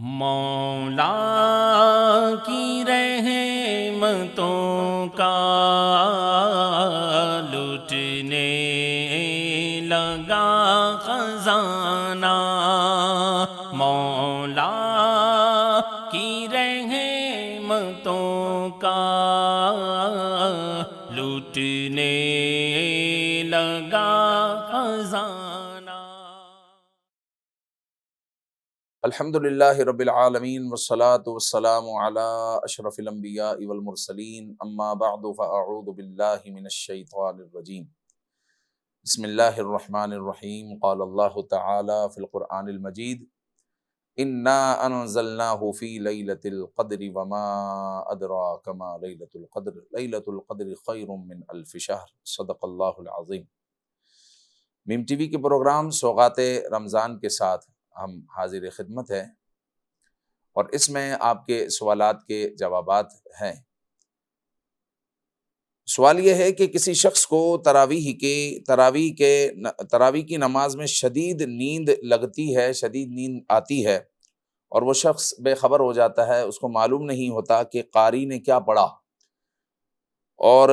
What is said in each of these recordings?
مولا کی رحمتوں کا لٹنے لگا خزانہ، مولا کی رحمتوں کا لٹنے لگا خزانہ۔ الحمدللہ رب العالمین والصلاة والسلام علی اشرف الانبیاء والمرسلین، اما بعد فاعوذ باللہ من الشیطان الرجیم۔ بسم اللہ الرحمن الرحیم۔ قال اللہ تعالی فی القرآن المجید: انا انزلناہ فی لیلۃ القدر وما ادراک ما لیلۃ القدر، لیلۃ القدر خیر من الف شہر، صدق اللہ العظیم۔ میم ٹی وی کے پروگرام سوغات رمضان کے ساتھ ہم حاضر خدمت ہیں، اور اس میں آپ کے سوالات کے جوابات ہیں۔ سوال یہ ہے کہ کسی شخص کو تراویح کی نماز میں شدید نیند لگتی ہے، شدید نیند آتی ہے، اور وہ شخص بے خبر ہو جاتا ہے، اس کو معلوم نہیں ہوتا کہ قاری نے کیا پڑھا، اور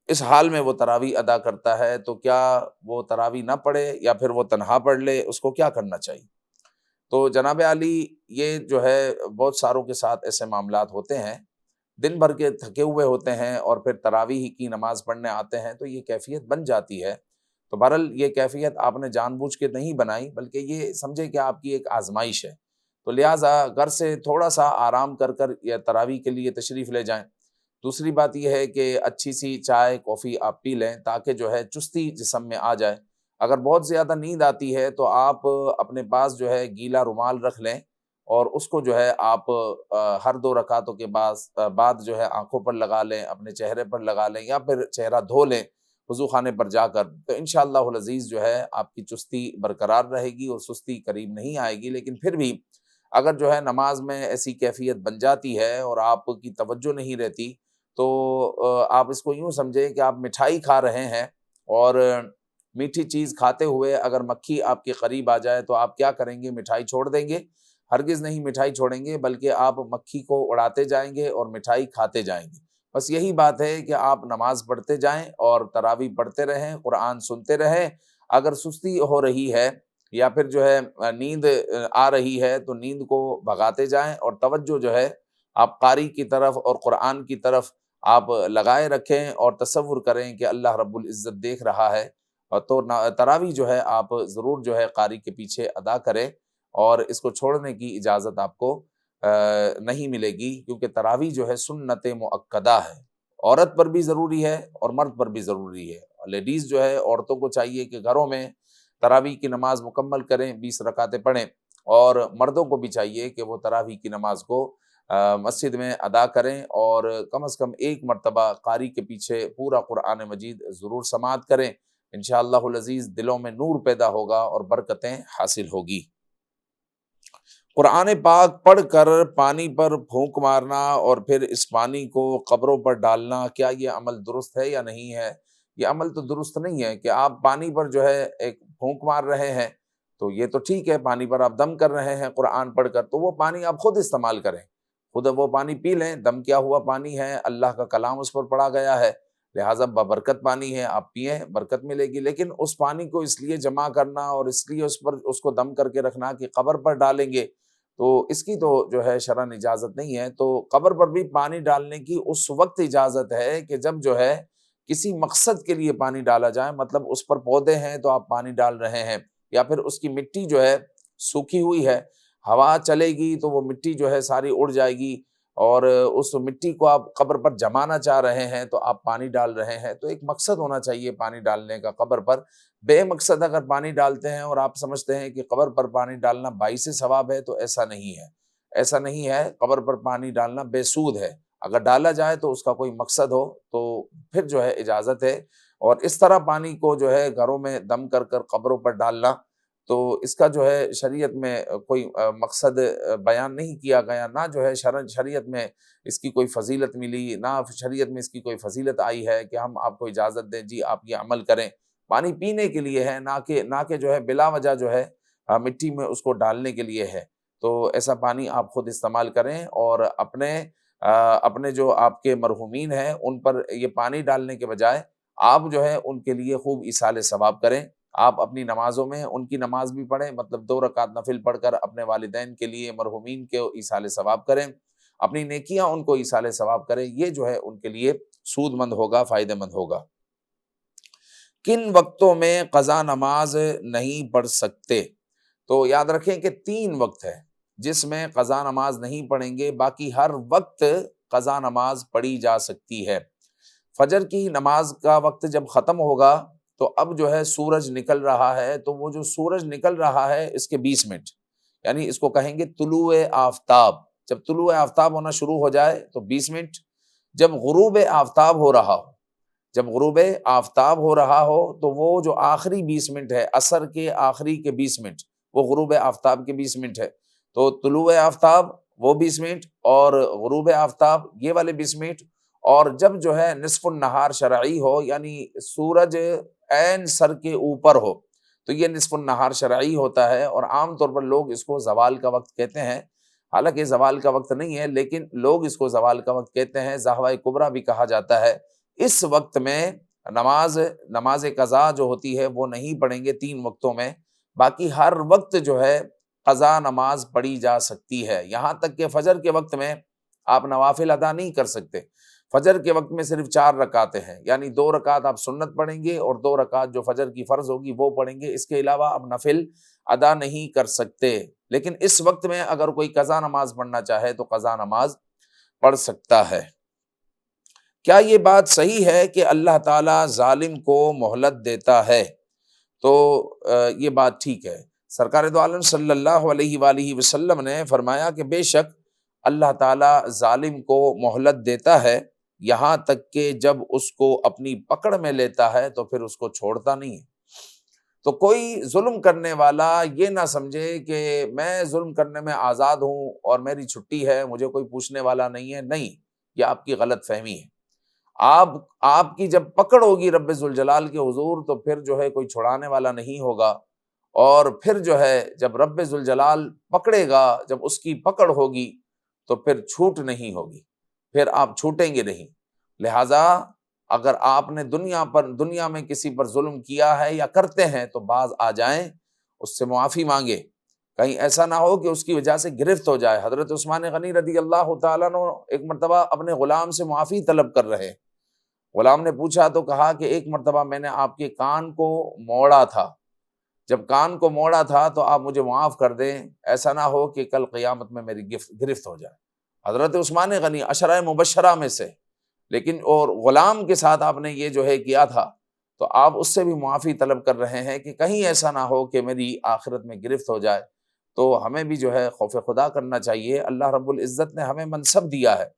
اس حال میں وہ تراویح ادا کرتا ہے، تو کیا وہ تراویح نہ پڑھے یا پھر وہ تنہا پڑھ لے؟ اس کو کیا کرنا چاہیے؟ تو جناب عالی، یہ جو ہے بہت ساروں کے ساتھ ایسے معاملات ہوتے ہیں، دن بھر کے تھکے ہوئے ہوتے ہیں اور پھر تراویح کی نماز پڑھنے آتے ہیں، تو یہ کیفیت بن جاتی ہے۔ تو بہرحال یہ کیفیت آپ نے جان بوجھ کے نہیں بنائی، بلکہ یہ سمجھے کہ آپ کی ایک آزمائش ہے، تو لہٰذا گھر سے تھوڑا سا آرام کر یا تراویح کے لیے تشریف لے جائیں۔ دوسری بات یہ ہے کہ اچھی سی چائے کافی آپ پی لیں، تاکہ جو ہے چستی جسم میں آ جائے۔ اگر بہت زیادہ نیند آتی ہے تو آپ اپنے پاس جو ہے گیلا رومال رکھ لیں، اور اس کو جو ہے آپ ہر 2 رکعتوں کے بعد جو ہے آنکھوں پر لگا لیں، اپنے چہرے پر لگا لیں، یا پھر چہرہ دھو لیں وضو خانے پر جا کر، تو انشاءاللہ العزیز جو ہے آپ کی چستی برقرار رہے گی اور سستی قریب نہیں آئے گی۔ لیکن پھر بھی اگر جو ہے نماز میں ایسی کیفیت بن جاتی ہے اور آپ کی توجہ نہیں رہتی، تو آپ اس کو یوں سمجھیں کہ آپ مٹھائی کھا رہے ہیں، اور میٹھی چیز کھاتے ہوئے اگر مکھی آپ کے قریب آ جائے تو آپ کیا کریں گے؟ مٹھائی چھوڑ دیں گے؟ ہرگز نہیں مٹھائی چھوڑیں گے، بلکہ آپ مکھی کو اڑاتے جائیں گے اور مٹھائی کھاتے جائیں گے۔ بس یہی بات ہے کہ آپ نماز پڑھتے جائیں اور تراویح پڑھتے رہیں، قرآن سنتے رہیں۔ اگر سستی ہو رہی ہے یا پھر جو ہے نیند آ رہی ہے، تو نیند کو بھگاتے جائیں، اور توجہ جو ہے آپ قاری کی طرف اور قرآن کی طرف آپ لگائے رکھیں، اور تصور کریں کہ اللہ رب العزت دیکھ رہا ہے۔ تو تراویح جو ہے آپ ضرور جو ہے قاری کے پیچھے ادا کریں، اور اس کو چھوڑنے کی اجازت آپ کو نہیں ملے گی، کیونکہ تراویح جو ہے سنت مؤکدہ ہے، عورت پر بھی ضروری ہے اور مرد پر بھی ضروری ہے۔ لیڈیز جو ہے، عورتوں کو چاہیے کہ گھروں میں تراویح کی نماز مکمل کریں، 20 رکعتیں پڑھیں، اور مردوں کو بھی چاہیے کہ وہ تراویح کی نماز کو مسجد میں ادا کریں، اور کم از کم 1 مرتبہ قاری کے پیچھے پورا قرآن مجید ضرور سماعت کریں۔ انشاءاللہ العزیز دلوں میں نور پیدا ہوگا اور برکتیں حاصل ہوگی۔ قرآن پاک پڑھ کر پانی پر پھونک مارنا اور پھر اس پانی کو قبروں پر ڈالنا، کیا یہ عمل درست ہے یا نہیں ہے؟ یہ عمل تو درست نہیں ہے کہ آپ پانی پر جو ہے ایک پھونک مار رہے ہیں، تو یہ تو ٹھیک ہے، پانی پر آپ دم کر رہے ہیں قرآن پڑھ کر، تو وہ پانی آپ خود استعمال کریں، خود وہ پانی پی لیں، دم کیا ہوا پانی ہے، اللہ کا کلام اس پر پڑھا گیا ہے، لہٰذا ببرکت پانی ہے، آپ پئیں، برکت ملے گی۔ لیکن اس پانی کو اس لیے جمع کرنا اور اس لیے اس کو دم کر کے رکھنا کہ قبر پر ڈالیں گے، تو اس کی تو جو ہے شرعاً اجازت نہیں ہے۔ تو قبر پر بھی پانی ڈالنے کی اس وقت اجازت ہے کہ جب جو ہے کسی مقصد کے لیے پانی ڈالا جائے، مطلب اس پر پودے ہیں تو آپ پانی ڈال رہے ہیں، یا پھر اس کی مٹی جو ہے سوکھی ہوئی ہے، ہوا چلے گی تو وہ مٹی جو ہے ساری اڑ جائے گی، اور اس مٹی کو آپ قبر پر جمانا چاہ رہے ہیں تو آپ پانی ڈال رہے ہیں۔ تو ایک مقصد ہونا چاہیے پانی ڈالنے کا قبر پر۔ بے مقصد اگر پانی ڈالتے ہیں اور آپ سمجھتے ہیں کہ قبر پر پانی ڈالنا باعث ثواب ہے، تو ایسا نہیں ہے، ایسا نہیں ہے۔ قبر پر پانی ڈالنا بے سود ہے، اگر ڈالا جائے تو اس کا کوئی مقصد ہو تو پھر جو ہے اجازت ہے۔ اور اس طرح پانی کو جو ہے گھروں میں دم کر قبروں پر ڈالنا، تو اس کا جو ہے شریعت میں کوئی مقصد بیان نہیں کیا گیا، نہ جو ہے شریعت میں اس کی کوئی فضیلت ملی، نہ شریعت میں اس کی کوئی فضیلت آئی ہے کہ ہم آپ کو اجازت دیں جی آپ یہ عمل کریں۔ پانی پینے کے لیے ہے، نہ کہ جو ہے بلا وجہ جو ہے مٹی میں اس کو ڈالنے کے لیے ہے۔ تو ایسا پانی آپ خود استعمال کریں، اور اپنے جو آپ کے مرحومین ہیں ان پر یہ پانی ڈالنے کے بجائے آپ جو ہے ان کے لیے خوب ایصال ثواب کریں۔ آپ اپنی نمازوں میں ان کی نماز بھی پڑھیں، مطلب 2 رکعت نفل پڑھ کر اپنے والدین کے لیے، مرحومین کے ایصال ثواب کریں، اپنی نیکیاں ان کو ایصال ثواب کریں، یہ جو ہے ان کے لیے سود مند ہوگا، فائدہ مند ہوگا۔ کن وقتوں میں قضا نماز نہیں پڑھ سکتے؟ تو یاد رکھیں کہ 3 وقت ہے جس میں قضا نماز نہیں پڑھیں گے، باقی ہر وقت قضا نماز پڑھی جا سکتی ہے۔ فجر کی نماز کا وقت جب ختم ہوگا تو اب جو ہے سورج نکل رہا ہے، تو وہ جو سورج نکل رہا ہے اس کے 20 منٹ، یعنی اس کو کہیں گے طلوع آفتاب۔ جب طلوع آفتاب ہونا شروع ہو جائے تو 20 منٹ، جب غروب آفتاب ہو رہا ہو، جب غروب آفتاب ہو رہا ہو تو وہ جو آخری 20 منٹ ہے، عصر کے آخری کے 20 منٹ، وہ غروب آفتاب کے 20 منٹ ہے۔ تو طلوع آفتاب وہ 20 منٹ، اور غروب آفتاب یہ والے 20 منٹ، اور جب جو ہے نصف النہار شرعی ہو، یعنی سورج عین سر کے اوپر ہو، تو یہ نصف النہار شرعی ہوتا ہے، اور عام طور پر لوگ اس کو زوال کا وقت کہتے ہیں۔ حالانکہ زوال کا وقت نہیں ہے، لیکن لوگ اس کو زوال کا وقت کہتے ہیں، زاہوہ کبریٰ بھی کہا جاتا ہے۔ اس وقت میں نماز قضا جو ہوتی ہے وہ نہیں پڑھیں گے 3 وقتوں میں، باقی ہر وقت جو ہے قضا نماز پڑھی جا سکتی ہے، یہاں تک کہ فجر کے وقت میں آپ نوافل ادا نہیں کر سکتے۔ فجر کے وقت میں صرف 4 رکعتیں ہیں، یعنی 2 رکعت آپ سنت پڑھیں گے اور 2 رکعت جو فجر کی فرض ہوگی وہ پڑھیں گے، اس کے علاوہ آپ نفل ادا نہیں کر سکتے۔ لیکن اس وقت میں اگر کوئی قضا نماز پڑھنا چاہے تو قضا نماز پڑھ سکتا ہے۔ کیا یہ بات صحیح ہے کہ اللہ تعالیٰ ظالم کو مہلت دیتا ہے؟ تو یہ بات ٹھیک ہے۔ سرکار دو عالم صلی اللہ علیہ وآلہ وسلم نے فرمایا کہ بے شک اللہ تعالیٰ ظالم کو مہلت دیتا ہے، یہاں تک کہ جب اس کو اپنی پکڑ میں لیتا ہے تو پھر اس کو چھوڑتا نہیں ہے۔ تو کوئی ظلم کرنے والا یہ نہ سمجھے کہ میں ظلم کرنے میں آزاد ہوں اور میری چھٹی ہے، مجھے کوئی پوچھنے والا نہیں ہے، نہیں، یہ آپ کی غلط فہمی ہے۔ آپ کی جب پکڑ ہوگی رب ذوالجلال کے حضور تو پھر جو ہے کوئی چھڑانے والا نہیں ہوگا، اور پھر جو ہے جب رب ذوالجلال پکڑے گا، جب اس کی پکڑ ہوگی تو پھر چھوٹ نہیں ہوگی، پھر آپ چھوٹیں گے نہیں۔ لہٰذا اگر آپ نے دنیا میں کسی پر ظلم کیا ہے یا کرتے ہیں تو باز آ جائیں، اس سے معافی مانگے، کہیں ایسا نہ ہو کہ اس کی وجہ سے گرفت ہو جائے۔ حضرت عثمان غنی رضی اللہ تعالیٰ عنہ ایک مرتبہ اپنے غلام سے معافی طلب کر رہے، غلام نے پوچھا تو کہا کہ ایک مرتبہ میں نے آپ کے کان کو موڑا تھا، جب کان کو موڑا تھا تو آپ مجھے معاف کر دیں، ایسا نہ ہو کہ کل قیامت میں میری گرفت ہو جائے۔ حضرت عثمان غنی عشرہ مبشرہ میں سے، لیکن اور غلام کے ساتھ آپ نے یہ جو ہے کیا تھا، تو آپ اس سے بھی معافی طلب کر رہے ہیں کہ کہیں ایسا نہ ہو کہ میری آخرت میں گرفت ہو جائے۔ تو ہمیں بھی جو ہے خوف خدا کرنا چاہیے۔ اللہ رب العزت نے ہمیں منصب دیا ہے،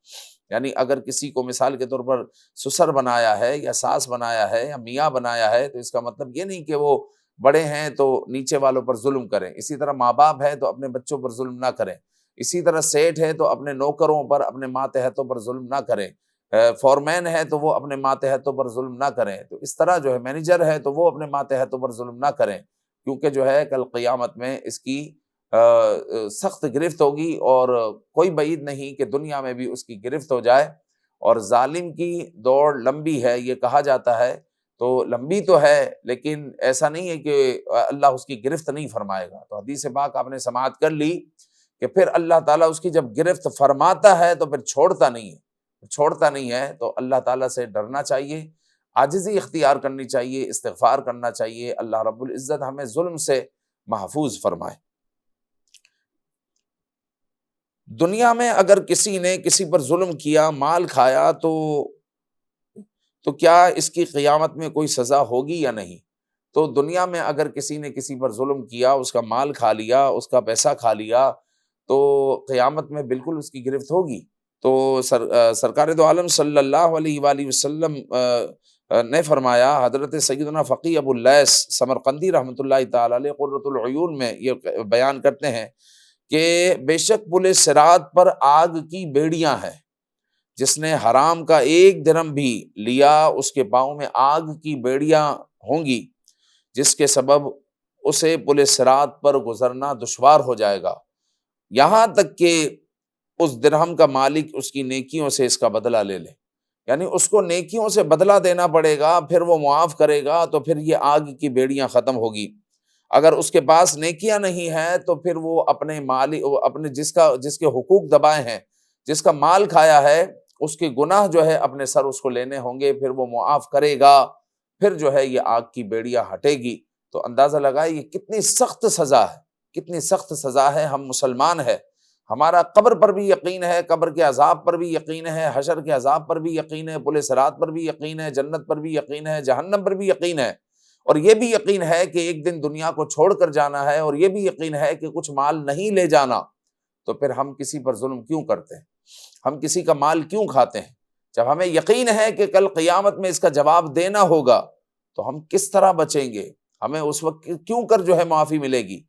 یعنی اگر کسی کو مثال کے طور پر سسر بنایا ہے یا ساس بنایا ہے یا میاں بنایا ہے، تو اس کا مطلب یہ نہیں کہ وہ بڑے ہیں تو نیچے والوں پر ظلم کریں۔ اسی طرح ماں باپ ہے تو اپنے بچوں پر ظلم نہ کریں، اسی طرح سیٹھ ہے تو اپنے نوکروں پر، اپنے ماتحتوں پر ظلم نہ کریں، فورمین ہے تو وہ اپنے ماتحتوں پر ظلم نہ کریں، تو اس طرح جو ہے مینیجر ہے تو وہ اپنے ماتحتوں پر ظلم نہ کریں، کیونکہ جو ہے کل قیامت میں اس کی سخت گرفت ہوگی، اور کوئی بعید نہیں کہ دنیا میں بھی اس کی گرفت ہو جائے۔ اور ظالم کی دوڑ لمبی ہے یہ کہا جاتا ہے، تو لمبی تو ہے لیکن ایسا نہیں ہے کہ اللہ اس کی گرفت نہیں فرمائے گا۔ تو حدیث پاک آپ نے سماعت کر لی کہ پھر اللہ تعالیٰ اس کی جب گرفت فرماتا ہے تو پھر چھوڑتا نہیں ہے۔ تو اللہ تعالیٰ سے ڈرنا چاہیے، عاجزی اختیار کرنی چاہیے، استغفار کرنا چاہیے، اللہ رب العزت ہمیں ظلم سے محفوظ فرمائے۔ دنیا میں اگر کسی نے کسی پر ظلم کیا، مال کھایا، تو کیا اس کی قیامت میں کوئی سزا ہوگی یا نہیں؟ تو دنیا میں اگر کسی نے کسی پر ظلم کیا، اس کا مال کھا لیا، اس کا پیسہ کھا لیا، تو قیامت میں بالکل اس کی گرفت ہوگی۔ تو سرکار دو عالم صلی اللہ علیہ وآلہ وسلم نے فرمایا، حضرت سیدنا فقی ابو اللیث سمرقندی رحمۃ اللہ تعالی علیہ قرۃ العیون میں یہ بیان کرتے ہیں کہ بے شک پل صراط پر آگ کی بیڑیاں ہیں، جس نے حرام کا 1 درہم بھی لیا اس کے پاؤں میں آگ کی بیڑیاں ہوں گی، جس کے سبب اسے پل صراط پر گزرنا دشوار ہو جائے گا۔ یہاں تک کہ اس درہم کا مالک اس کی نیکیوں سے اس کا بدلہ لے لے، یعنی اس کو نیکیوں سے بدلہ دینا پڑے گا، پھر وہ معاف کرے گا تو پھر یہ آگ کی بیڑیاں ختم ہوگی۔ اگر اس کے پاس نیکیاں نہیں ہیں تو پھر وہ اپنے اپنے جس کے حقوق دبائے ہیں، جس کا مال کھایا ہے، اس کے گناہ جو ہے اپنے سر اس کو لینے ہوں گے، پھر وہ معاف کرے گا، پھر جو ہے یہ آگ کی بیڑیاں ہٹے گی۔ تو اندازہ لگائے یہ کتنی سخت سزا ہے، کتنی سخت سزا ہے۔ ہم مسلمان ہیں، ہمارا قبر پر بھی یقین ہے، قبر کے عذاب پر بھی یقین ہے، حشر کے عذاب پر بھی یقین ہے، پل صراط پر بھی یقین ہے، جنت پر بھی یقین ہے، جہنم پر بھی یقین ہے، اور یہ بھی یقین ہے کہ ایک دن دنیا کو چھوڑ کر جانا ہے، اور یہ بھی یقین ہے کہ کچھ مال نہیں لے جانا۔ تو پھر ہم کسی پر ظلم کیوں کرتے ہیں؟ ہم کسی کا مال کیوں کھاتے ہیں؟ جب ہمیں یقین ہے کہ کل قیامت میں اس کا جواب دینا ہوگا تو ہم کس طرح بچیں گے؟ ہمیں اس وقت کیوں کر جو ہے معافی ملے گی؟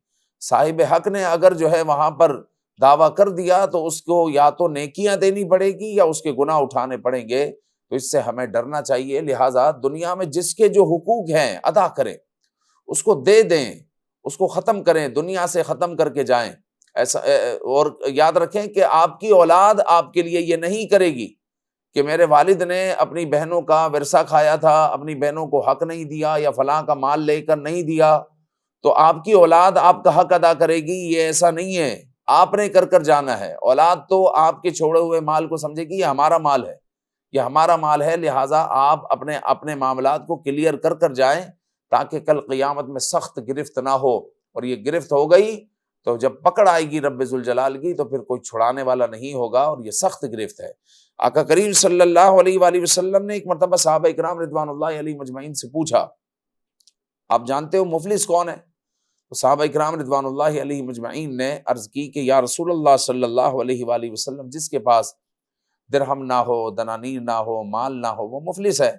صاحب حق نے اگر جو ہے وہاں پر دعویٰ کر دیا تو اس کو یا تو نیکیاں دینی پڑے گی یا اس کے گناہ اٹھانے پڑیں گے۔ تو اس سے ہمیں ڈرنا چاہیے۔ لہٰذا دنیا میں جس کے جو حقوق ہیں ادا کریں، اس کو دے دیں، اس کو ختم کریں، دنیا سے ختم کر کے جائیں۔ ایسا اور یاد رکھیں کہ آپ کی اولاد آپ کے لیے یہ نہیں کرے گی کہ میرے والد نے اپنی بہنوں کا ورثہ کھایا تھا، اپنی بہنوں کو حق نہیں دیا، یا فلاں کا مال لے کر نہیں دیا تو آپ کی اولاد آپ کا حق ادا کرے گی۔ یہ ایسا نہیں ہے، آپ نے کر جانا ہے۔ اولاد تو آپ کے چھوڑے ہوئے مال کو سمجھے گی یہ ہمارا مال ہے، یہ ہمارا مال ہے، لہٰذا آپ اپنے معاملات کو کلیئر کر جائیں تاکہ کل قیامت میں سخت گرفت نہ ہو۔ اور یہ گرفت ہو گئی تو جب پکڑ آئے گی رب ذوالجلال کی تو پھر کوئی چھڑانے والا نہیں ہوگا، اور یہ سخت گرفت ہے۔ آقا کریم صلی اللہ علیہ وآلہ وسلم نے ایک مرتبہ صحابہ اکرام رضوان اللہ علیہ مجمعین سے پوچھا، آپ جانتے ہو مفلس کون ہے؟ تو صحابہ اکرام رضوان اللہ علیہ مجمعین نے عرض کی کہ یا رسول اللہ صلی اللہ علیہ وآلہ وسلم، جس کے پاس درہم نہ ہو، دنانیر نہ ہو، مال نہ ہو، وہ مفلس ہے۔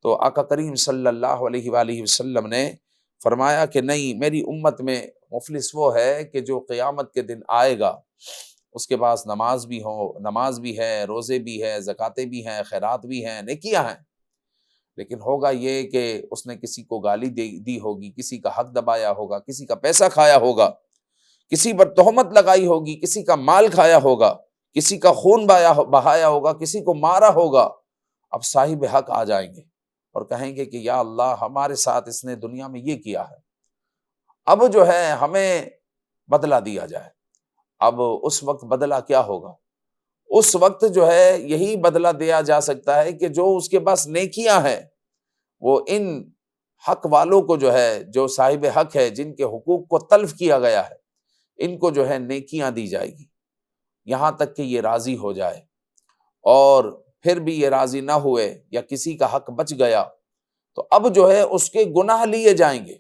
تو آقا کریم صلی اللہ علیہ وآلہ وسلم نے فرمایا کہ نہیں، میری امت میں مفلس وہ ہے کہ جو قیامت کے دن آئے گا، اس کے پاس نماز بھی ہے، روزے بھی ہے، زکاتیں بھی ہیں، خیرات بھی ہیں، نیکیاں ہیں، لیکن ہوگا یہ کہ اس نے کسی کو گالی دی ہوگی، کسی کا حق دبایا ہوگا، کسی کا پیسہ کھایا ہوگا، کسی پر تہمت لگائی ہوگی، کسی کا مال کھایا ہوگا، کسی کا خون بہایا ہوگا، کسی کو مارا ہوگا۔ اب صاحب حق آ جائیں گے اور کہیں گے کہ یا اللہ، ہمارے ساتھ اس نے دنیا میں یہ کیا ہے، اب جو ہے ہمیں بدلہ دیا جائے۔ اب اس وقت بدلہ کیا ہوگا؟ اس وقت جو ہے یہی بدلہ دیا جا سکتا ہے کہ جو اس کے پاس نیکیاں ہیں، وہ ان حق والوں کو جو ہے، جو صاحب حق ہے، جن کے حقوق کو تلف کیا گیا ہے، ان کو جو ہے نیکیاں دی جائے گی یہاں تک کہ یہ راضی ہو جائے، اور پھر بھی یہ راضی نہ ہوئے یا کسی کا حق بچ گیا تو اب جو ہے اس کے گناہ لیے جائیں گے۔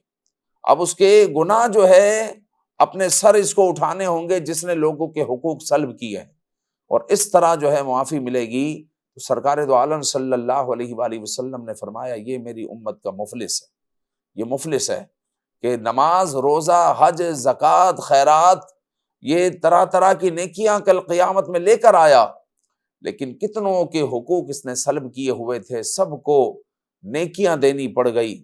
اب اس کے گناہ جو ہے اپنے سر اس کو اٹھانے ہوں گے جس نے لوگوں کے حقوق سلب کیے ہیں، اور اس طرح جو ہے معافی ملے گی۔ تو سرکار دو عالم صلی اللہ علیہ وآلہ وسلم نے فرمایا یہ میری امت کا مفلس ہے، یہ مفلس ہے کہ نماز، روزہ، حج، زکوٰۃ، خیرات، یہ طرح طرح کی نیکیاں کل قیامت میں لے کر آیا، لیکن کتنوں کے حقوق اس نے سلب کیے ہوئے تھے، سب کو نیکیاں دینی پڑ گئی،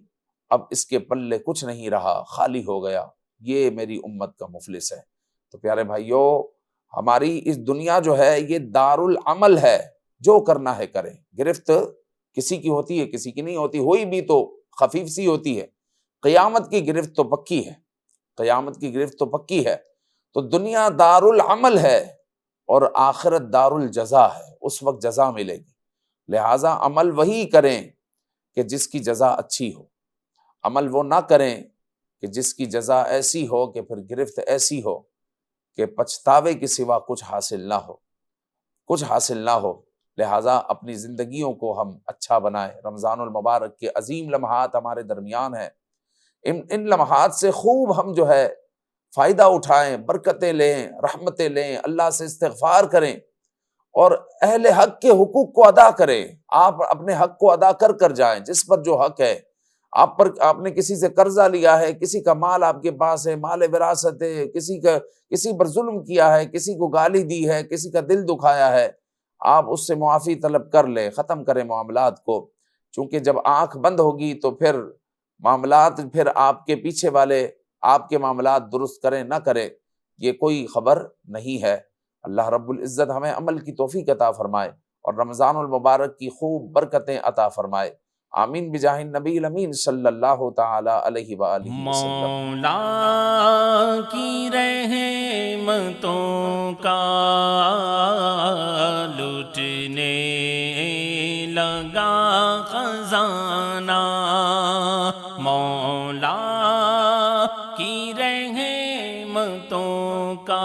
اب اس کے پلے کچھ نہیں رہا، خالی ہو گیا۔ یہ میری امت کا مفلس ہے۔ تو پیارے بھائیو، ہماری اس دنیا جو ہے یہ دار العمل ہے، جو کرنا ہے کریں۔ گرفت کسی کی ہوتی ہے، کسی کی نہیں ہوتی، ہوئی بھی تو خفیف سی ہوتی ہے۔ قیامت کی گرفت تو پکی ہے، قیامت کی گرفت تو پکی ہے۔ تو دنیا دار العمل ہے اور آخرت دار الجزا ہے، اس وقت جزا ملے گی۔ لہٰذا عمل وہی کریں کہ جس کی جزا اچھی ہو، عمل وہ نہ کریں کہ جس کی جزا ایسی ہو کہ پھر گرفت ایسی ہو کہ پچھتاوے کے سوا کچھ حاصل نہ ہو۔ لہٰذا اپنی زندگیوں کو ہم اچھا بنائیں۔ رمضان المبارک کے عظیم لمحات ہمارے درمیان ہیں، ان لمحات سے خوب ہم جو ہے فائدہ اٹھائیں، برکتیں لیں، رحمتیں لیں، اللہ سے استغفار کریں اور اہل حق کے حقوق کو ادا کریں۔ آپ اپنے حق کو ادا کر جائیں، جس پر جو حق ہے۔ آپ نے کسی سے قرضہ لیا ہے، کسی کا مال آپ کے پاس ہے، مال وراثت ہے، کسی پر ظلم کیا ہے، کسی کو گالی دی ہے، کسی کا دل دکھایا ہے، آپ اس سے معافی طلب کر لیں، ختم کریں معاملات کو۔ چونکہ جب آنکھ بند ہوگی تو پھر معاملات، پھر آپ کے پیچھے والے آپ کے معاملات درست کریں نہ کریں، یہ کوئی خبر نہیں ہے۔ اللہ رب العزت ہمیں عمل کی توفیق عطا فرمائے اور رمضان المبارک کی خوب برکتیں عطا فرمائے، آمین بجاہ النبی الامین صلی اللہ تعالی علیہ وآلہ وسلم۔ مولا کی رحمتوں کا لٹنے لگا خزانہ، مولا کی رحمتوں کا